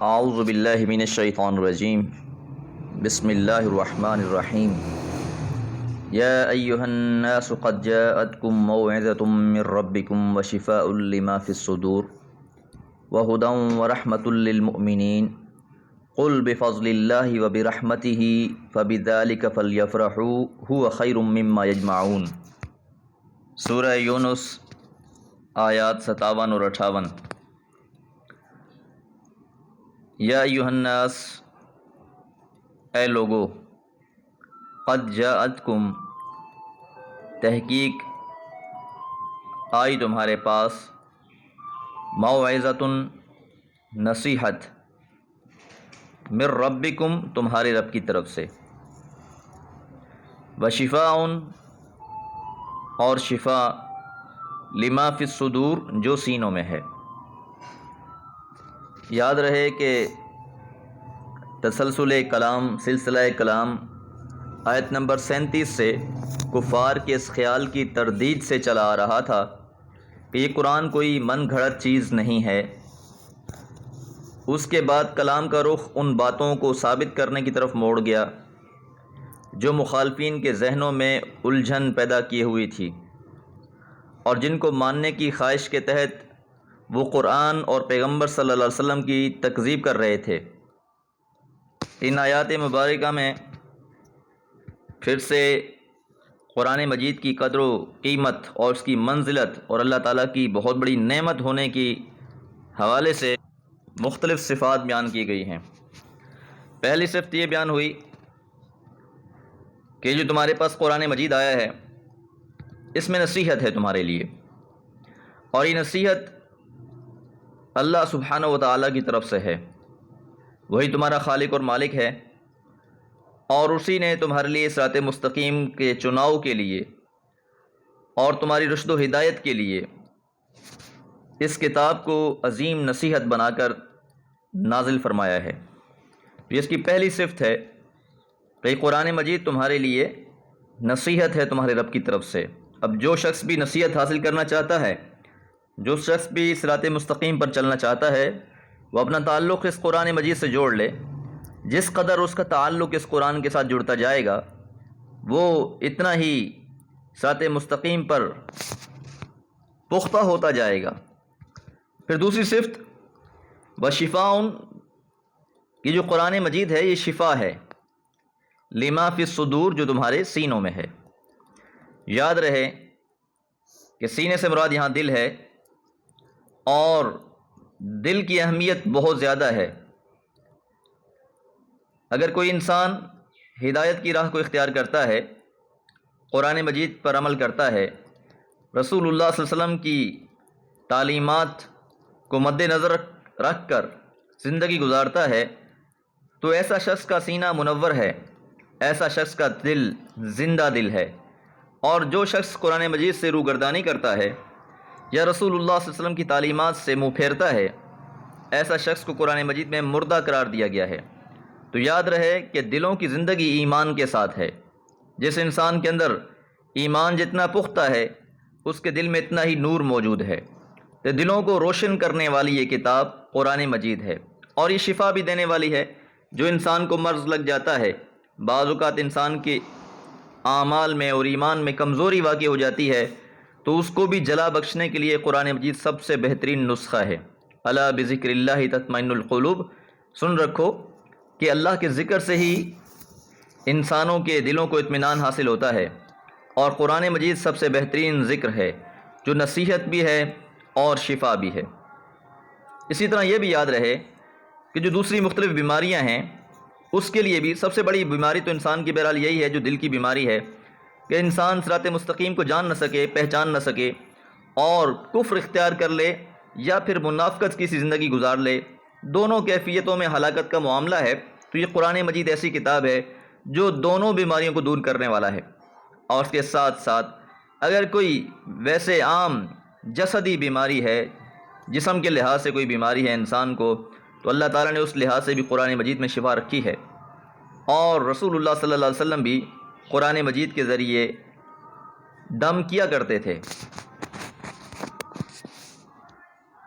اعوذ باللہ من الشیطان الرجیم بسم اللہ الرحمن الرحیم یا ایہا الناس قد جاءتکم موعظۃ من ربکم وشفاء لما فی الصدور وہدی ورحمۃ للمؤمنین قل بفضل اللہ وبرحمتہ فبذلک فلیفرحوا ھو خیر مما یجمعون۔ سورہ یونس آیات 57 اور 58۔ یا ایھا الناس، اے لوگو، قد جاءتکم، تحقیق آئی تمہارے پاس، موعظۃ، نصیحت، من ربکم، تمہارے رب کی طرف سے، وشفاء، اور شفا، لما فی الصدور، جو سینوں میں ہے۔ یاد رہے کہ تسلسل کلام، سلسلہ کلام آیت نمبر 37 سے کفار کے اس خیال کی تردید سے چلا آ رہا تھا کہ یہ قرآن کوئی من گھڑت چیز نہیں ہے۔ اس کے بعد کلام کا رخ ان باتوں کو ثابت کرنے کی طرف موڑ گیا جو مخالفین کے ذہنوں میں الجھن پیدا کیے ہوئی تھی، اور جن کو ماننے کی خواہش کے تحت وہ قرآن اور پیغمبر صلی اللہ علیہ وسلم کی تکذیب کر رہے تھے۔ ان آیات مبارکہ میں پھر سے قرآن مجید کی قدر و قیمت اور اس کی منزلت اور اللہ تعالیٰ کی بہت بڑی نعمت ہونے کی حوالے سے مختلف صفات بیان کی گئی ہیں۔ پہلی صفت یہ بیان ہوئی کہ جو تمہارے پاس قرآن مجید آیا ہے اس میں نصیحت ہے تمہارے لیے، اور یہ نصیحت اللہ سبحانہ و تعالیٰ کی طرف سے ہے۔ وہی تمہارا خالق اور مالک ہے، اور اسی نے تمہارے لیے صراط مستقیم کے چناؤ کے لیے اور تمہاری رشد و ہدایت کے لیے اس کتاب کو عظیم نصیحت بنا کر نازل فرمایا ہے۔ یہ اس کی پہلی صفت ہے کہ قرآن مجید تمہارے لیے نصیحت ہے تمہارے رب کی طرف سے۔ اب جو شخص بھی نصیحت حاصل کرنا چاہتا ہے، جو شخص بھی صراط مستقیم پر چلنا چاہتا ہے، وہ اپنا تعلق اس قرآن مجید سے جوڑ لے۔ جس قدر اس کا تعلق اس قرآن کے ساتھ جڑتا جائے گا، وہ اتنا ہی صراط مستقیم پر پختہ ہوتا جائے گا۔ پھر دوسری صفت وشفاء، کہ جو قرآن مجید ہے یہ شفا ہے، لما فی الصدور، جو تمہارے سینوں میں ہے۔ یاد رہے کہ سینے سے مراد یہاں دل ہے، اور دل کی اہمیت بہت زیادہ ہے۔ اگر کوئی انسان ہدایت کی راہ کو اختیار کرتا ہے، قرآن مجید پر عمل کرتا ہے، رسول اللہ صلی اللہ علیہ وسلم کی تعلیمات کو مد نظر رکھ کر زندگی گزارتا ہے، تو ایسا شخص کا سینہ منور ہے، ایسا شخص کا دل زندہ دل ہے۔ اور جو شخص قرآن مجید سے روگردانی کرتا ہے یا رسول اللہ صلی اللہ علیہ وسلم کی تعلیمات سے منہ پھیرتا ہے، ایسا شخص کو قرآن مجید میں مردہ قرار دیا گیا ہے۔ تو یاد رہے کہ دلوں کی زندگی ایمان کے ساتھ ہے۔ جس انسان کے اندر ایمان جتنا پختہ ہے، اس کے دل میں اتنا ہی نور موجود ہے۔ تو دلوں کو روشن کرنے والی یہ کتاب قرآن مجید ہے، اور یہ شفا بھی دینے والی ہے۔ جو انسان کو مرض لگ جاتا ہے، بعض اوقات انسان کے اعمال میں اور ایمان میں کمزوری واقع ہو جاتی ہے، تو اس کو بھی جلا بخشنے کے لیے قرآن مجید سب سے بہترین نسخہ ہے۔ الا بذکر اللہ تطمئن القلوب، سن رکھو کہ اللہ کے ذکر سے ہی انسانوں کے دلوں کو اطمینان حاصل ہوتا ہے، اور قرآن مجید سب سے بہترین ذکر ہے جو نصیحت بھی ہے اور شفا بھی ہے۔ اسی طرح یہ بھی یاد رہے کہ جو دوسری مختلف بیماریاں ہیں، اس کے لیے بھی سب سے بڑی بیماری تو انسان کی بہرحال یہی ہے جو دل کی بیماری ہے، کہ انسان صراط مستقیم کو جان نہ سکے، پہچان نہ سکے، اور کفر اختیار کر لے یا پھر منافقت کی سی زندگی گزار لے۔ دونوں کیفیتوں میں ہلاکت کا معاملہ ہے۔ تو یہ قرآن مجید ایسی کتاب ہے جو دونوں بیماریوں کو دور کرنے والا ہے۔ اور اس کے ساتھ ساتھ اگر کوئی ویسے عام جسدی بیماری ہے، جسم کے لحاظ سے کوئی بیماری ہے انسان کو، تو اللہ تعالیٰ نے اس لحاظ سے بھی قرآن مجید میں شفا رکھی ہے، اور رسول اللہ صلی اللہ علیہ وسلم بھی قرآن مجید کے ذریعے دم کیا کرتے تھے،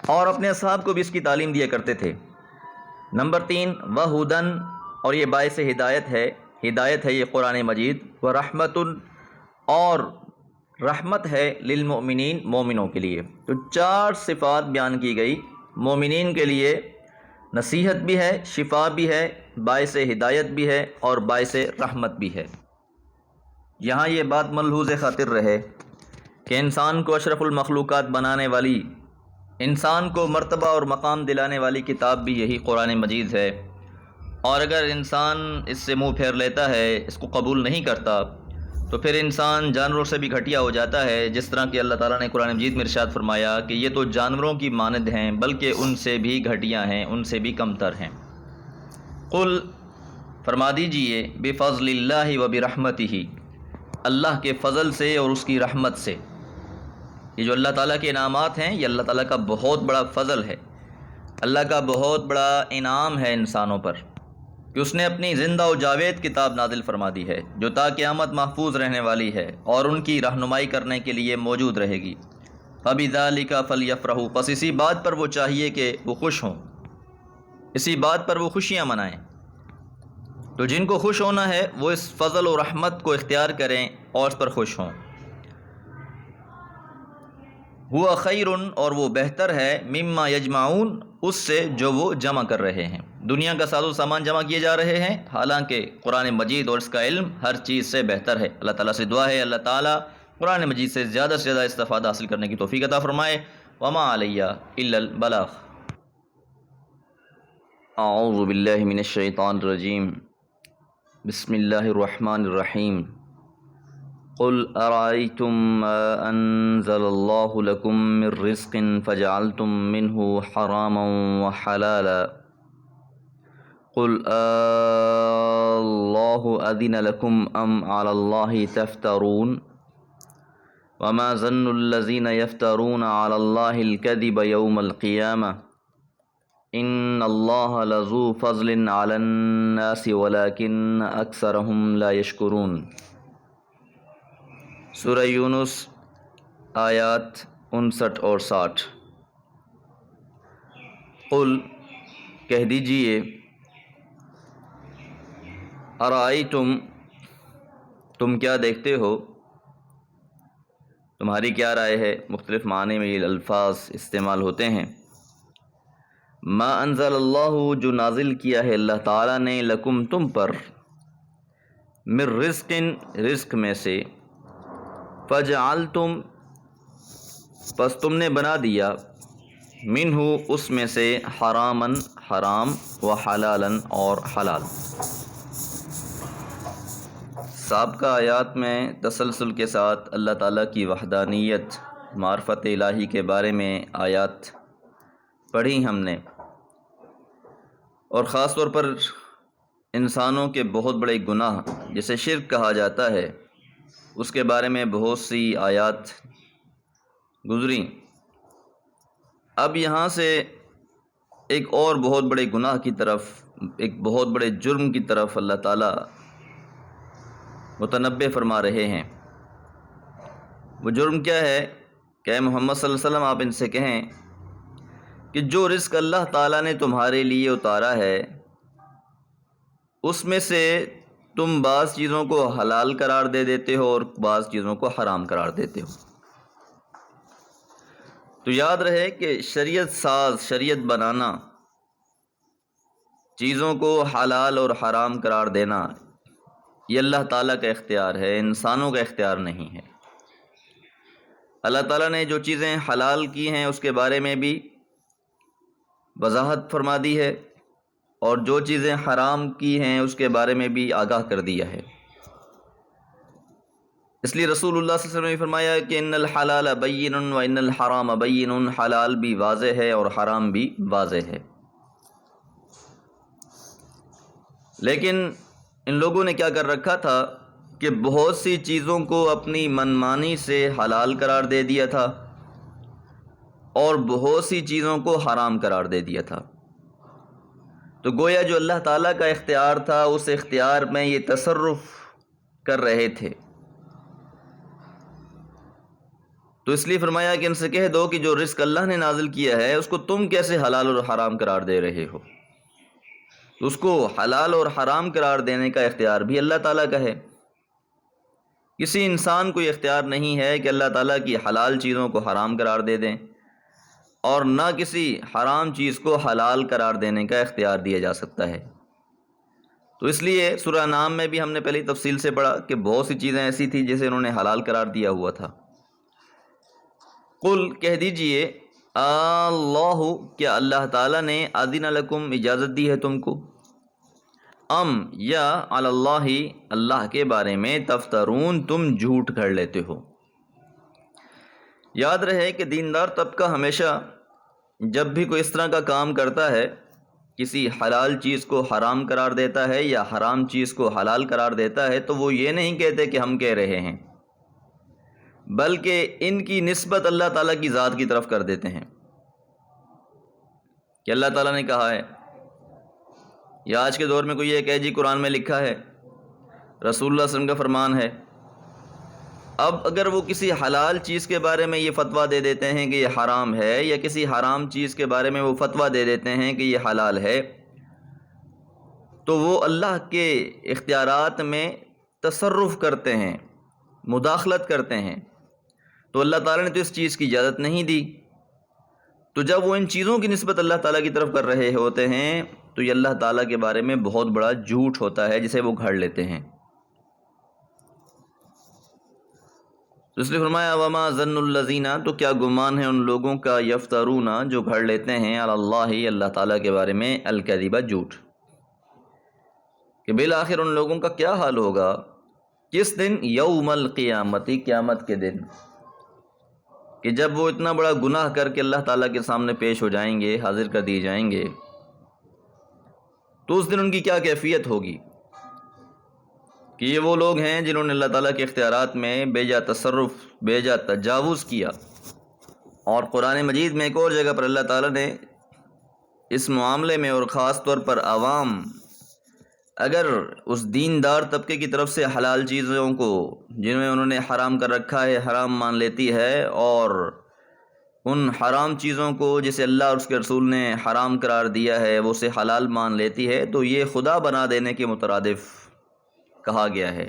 اور اپنے اصحاب کو بھی اس کی تعلیم دیا کرتے تھے۔ نمبر 3 وہدن، اور یہ باعث ہدایت ہے یہ قرآن مجید، ورحمت، اور رحمت ہے للمؤمنین، مومنوں کے لیے۔ تو 4 صفات بیان کی گئی، مومنین کے لیے نصیحت بھی ہے، شفا بھی ہے، باعث ہدایت بھی ہے، اور باعث رحمت بھی ہے۔ یہاں یہ بات ملحوظ خاطر رہے کہ انسان کو اشرف المخلوقات بنانے والی، انسان کو مرتبہ اور مقام دلانے والی کتاب بھی یہی قرآن مجید ہے، اور اگر انسان اس سے منہ پھیر لیتا ہے، اس کو قبول نہیں کرتا، تو پھر انسان جانوروں سے بھی گھٹیا ہو جاتا ہے، جس طرح کہ اللہ تعالیٰ نے قرآن مجید میں ارشاد فرمایا کہ یہ تو جانوروں کی مانند ہیں، بلکہ ان سے بھی گھٹیا ہیں، ان سے بھی کمتر ہیں۔ قل، فرما دیجئے، بفضل اللہ و برحمتہ، اللہ کے فضل سے اور اس کی رحمت سے۔ یہ جو اللہ تعالیٰ کے انعامات ہیں، یہ اللہ تعالیٰ کا بہت بڑا فضل ہے، اللہ کا بہت بڑا انعام ہے انسانوں پر، کہ اس نے اپنی زندہ و جاوید کتاب نازل فرما دی ہے، جو تا قیامت محفوظ رہنے والی ہے اور ان کی رہنمائی کرنے کے لیے موجود رہے گی۔ فَبِذَلِكَ فَلْيَفْرَحُوا، پس اسی بات پر وہ چاہیے کہ وہ خوش ہوں، اسی بات پر وہ خوشیاں منائیں۔ تو جن کو خوش ہونا ہے وہ اس فضل و رحمت کو اختیار کریں اور اس پر خوش ہوں۔ ہوا خیر، اور وہ بہتر ہے، مما یجمعون، اس سے جو وہ جمع کر رہے ہیں۔ دنیا کا ساز و سامان جمع کیے جا رہے ہیں، حالانکہ قرآن مجید اور اس کا علم ہر چیز سے بہتر ہے۔ اللہ تعالیٰ سے دعا ہے اللہ تعالیٰ قرآن مجید سے زیادہ استفادہ حاصل کرنے کی توفیق عطا فرمائے۔ وما علیہ الا البلاغ۔ اعوذ باللہ من الشیطان الرجیم، بسم اللہ الرحمن الرحیم۔ قل ارأيتم ما انزل الله لكم من رزق فجعلتم منه حراما وحلالا قل الله اذن لكم ام على الله تفترون وما ظن الذين يفترون على الله الكذب يوم القيامة ان الله لذو فضل على الناس ولكن اكثرهم لا يشكرون۔ سورہ یونس آیات 59 اور 60۔ قل، کہہ دیجئے، ارائیتم، تم کیا دیکھتے ہو، تمہاری کیا رائے ہے، مختلف معنی میں یہ الفاظ استعمال ہوتے ہیں۔ ما انزل اللہ، جو نازل کیا ہے اللہ تعالیٰ نے، لکم، تم پر، من رزق، رزق میں سے، فجعلتم، پس تم نے بنا دیا، منہ، اس میں سے، حرامن، حرام، و حلالن، اور حلال۔ سابقہ آیات میں تسلسل کے ساتھ اللہ تعالیٰ کی وحدانیت، معرفت الہی کے بارے میں آیات پڑھی ہم نے، اور خاص طور پر انسانوں کے بہت بڑے گناہ جسے شرک کہا جاتا ہے، اس کے بارے میں بہت سی آیات گزری۔ اب یہاں سے ایک اور بہت بڑے گناہ کی طرف، ایک بہت بڑے جرم کی طرف اللہ تعالیٰ متنبہ فرما رہے ہیں۔ وہ جرم کیا ہے کہ اے محمد صلی اللہ علیہ وسلم، آپ ان سے کہیں کہ جو رزق اللہ تعالیٰ نے تمہارے لیے اتارا ہے، اس میں سے تم بعض چیزوں کو حلال قرار دے دیتے ہو اور بعض چیزوں کو حرام قرار دیتے ہو۔ تو یاد رہے کہ شریعت ساز، شریعت بنانا، چیزوں کو حلال اور حرام قرار دینا، یہ اللہ تعالیٰ کا اختیار ہے، انسانوں کا اختیار نہیں ہے۔ اللہ تعالیٰ نے جو چیزیں حلال کی ہیں اس کے بارے میں بھی وضاحت فرما دی ہے، اور جو چیزیں حرام کی ہیں اس کے بارے میں بھی آگاہ کر دیا ہے۔ اس لیے رسول اللہ صلی اللہ علیہ وسلم نے فرمایا کہ ان الحلال بین و ان الحرام بین، حلال بھی واضح ہے اور حرام بھی واضح ہے۔ لیکن ان لوگوں نے کیا کر رکھا تھا کہ بہت سی چیزوں کو اپنی منمانی سے حلال قرار دے دیا تھا اور بہت سی چیزوں کو حرام قرار دے دیا تھا۔ تو گویا جو اللہ تعالیٰ کا اختیار تھا، اس اختیار میں یہ تصرف کر رہے تھے۔ تو اس لیے فرمایا کہ ان سے کہہ دو کہ جو رزق اللہ نے نازل کیا ہے اس کو تم کیسے حلال اور حرام قرار دے رہے ہو۔ تو اس کو حلال اور حرام قرار دینے کا اختیار بھی اللہ تعالیٰ کا ہے۔ کسی انسان کو یہ اختیار نہیں ہے کہ اللہ تعالیٰ کی حلال چیزوں کو حرام قرار دے دیں، اور نہ کسی حرام چیز کو حلال قرار دینے کا اختیار دیا جا سکتا ہے۔ تو اس لیے سورہ انعام میں بھی ہم نے پہلی تفصیل سے پڑھا کہ بہت سی چیزیں ایسی تھیں جسے انہوں نے حلال قرار دیا ہوا تھا۔ قل کہہ دیجئے، اللہ کیا اللہ تعالیٰ نے اذن لکم اجازت دی ہے تم کو، ام یا علی اللہ اللہ کے بارے میں تفترون تم جھوٹ گھڑ لیتے ہو۔ یاد رہے کہ دیندار طبقہ ہمیشہ جب بھی کوئی اس طرح کا کام کرتا ہے، کسی حلال چیز کو حرام قرار دیتا ہے یا حرام چیز کو حلال قرار دیتا ہے، تو وہ یہ نہیں کہتے کہ ہم کہہ رہے ہیں، بلکہ ان کی نسبت اللہ تعالیٰ کی ذات کی طرف کر دیتے ہیں کہ اللہ تعالیٰ نے کہا ہے، یا آج کے دور میں کوئی یہ کہ جی قرآن میں لکھا ہے، رسول اللہ صلی اللہ علیہ وسلم کا فرمان ہے۔ اب اگر وہ کسی حلال چیز کے بارے میں یہ فتویٰ دے دیتے ہیں کہ یہ حرام ہے، یا کسی حرام چیز کے بارے میں وہ فتویٰ دے دیتے ہیں کہ یہ حلال ہے، تو وہ اللہ کے اختیارات میں تصرف کرتے ہیں، مداخلت کرتے ہیں۔ تو اللہ تعالیٰ نے تو اس چیز کی اجازت نہیں دی، تو جب وہ ان چیزوں کی نسبت اللہ تعالیٰ کی طرف کر رہے ہوتے ہیں تو یہ اللہ تعالیٰ کے بارے میں بہت بڑا جھوٹ ہوتا ہے جسے وہ گھڑ لیتے ہیں۔ تو اس لیے فرمایا وما ظن الذین، تو کیا گمان ہے ان لوگوں کا، یفترون جو گھڑ لیتے ہیں، علی اللہ اللہ تعالیٰ کے بارے میں، الکذب جھوٹ، کہ بالآخر ان لوگوں کا کیا حال ہوگا، کس دن، یوم القیامتی، قیامت کے دن، کہ جب وہ اتنا بڑا گناہ کر کے اللہ تعالیٰ کے سامنے پیش ہو جائیں گے، حاضر کر دیے جائیں گے، تو اس دن ان کی کیا کیفیت ہوگی، کہ یہ وہ لوگ ہیں جنہوں نے اللہ تعالیٰ کے اختیارات میں بے جا تصرف، بے جا تجاوز کیا۔ اور قرآن مجید میں ایک اور جگہ پر اللہ تعالیٰ نے اس معاملے میں، اور خاص طور پر عوام اگر اس دیندار طبقے کی طرف سے حلال چیزوں کو جنہیں انہوں نے حرام کر رکھا ہے حرام مان لیتی ہے، اور ان حرام چیزوں کو جسے اللہ اور اس کے رسول نے حرام قرار دیا ہے وہ اسے حلال مان لیتی ہے، تو یہ خدا بنا دینے کے مترادف کہا گیا ہے۔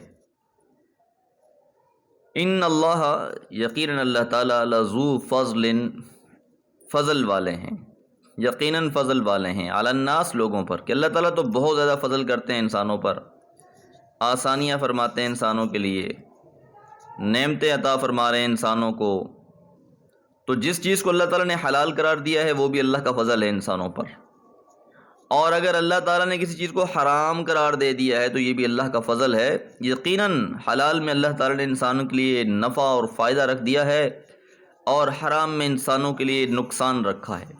ان اللہ، یقیناً اللہ تعالیٰ، لذو فضل، فضل والے ہیں، یقیناً فضل والے ہیں، علی الناس، لوگوں پر، کہ اللہ تعالیٰ تو بہت زیادہ فضل کرتے ہیں انسانوں پر، آسانیاں فرماتے ہیں انسانوں کے لیے، نعمتیں عطا فرما رہے ہیں انسانوں کو۔ تو جس چیز کو اللہ تعالیٰ نے حلال قرار دیا ہے وہ بھی اللہ کا فضل ہے انسانوں پر، اور اگر اللہ تعالیٰ نے کسی چیز کو حرام قرار دے دیا ہے تو یہ بھی اللہ کا فضل ہے۔ یقیناً حلال میں اللہ تعالیٰ نے انسانوں کے لیے نفع اور فائدہ رکھ دیا ہے، اور حرام میں انسانوں کے لیے نقصان رکھا ہے۔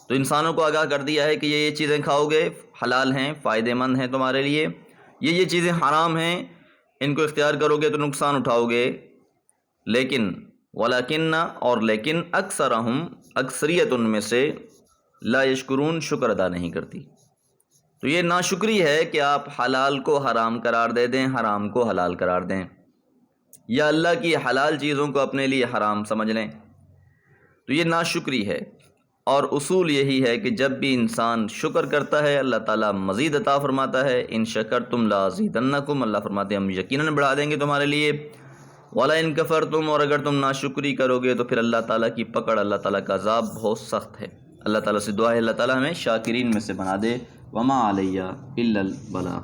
تو انسانوں کو آگاہ کر دیا ہے کہ یہ چیزیں کھاؤ گے حلال ہیں، فائدہ مند ہیں تمہارے لیے، یہ چیزیں حرام ہیں، ان کو اختیار کرو گے تو نقصان اٹھاؤ گے۔ لیکن ولیکن، اور لیکن، اکثرہم، اکثریت ان میں سے، لا یشکرون، شکر ادا نہیں کرتی۔ تو یہ ناشکری ہے کہ آپ حلال کو حرام قرار دے دیں، حرام کو حلال قرار دیں، یا اللہ کی حلال چیزوں کو اپنے لیے حرام سمجھ لیں، تو یہ ناشکری ہے۔ اور اصول یہی ہے کہ جب بھی انسان شکر کرتا ہے اللہ تعالیٰ مزید عطا فرماتا ہے۔ ان شکرتم لازیدنکم، اللہ فرماتے ہیں ہم یقیناً بڑھا دیں گے تمہارے لیے۔ وَلَئِن كَفَرْتُمْ، اور اگر تم ناشکری کرو گے تو پھر اللہ تعالیٰ کی پکڑ، اللہ تعالیٰ کا عذاب بہت سخت ہے۔ اللہ تعالیٰ سے دعا ہے اللہ تعالیٰ ہمیں شاکرین میں سے بنا دے۔ وَمَا عَلَيَّ إِلَّا الْبَلَاغُ۔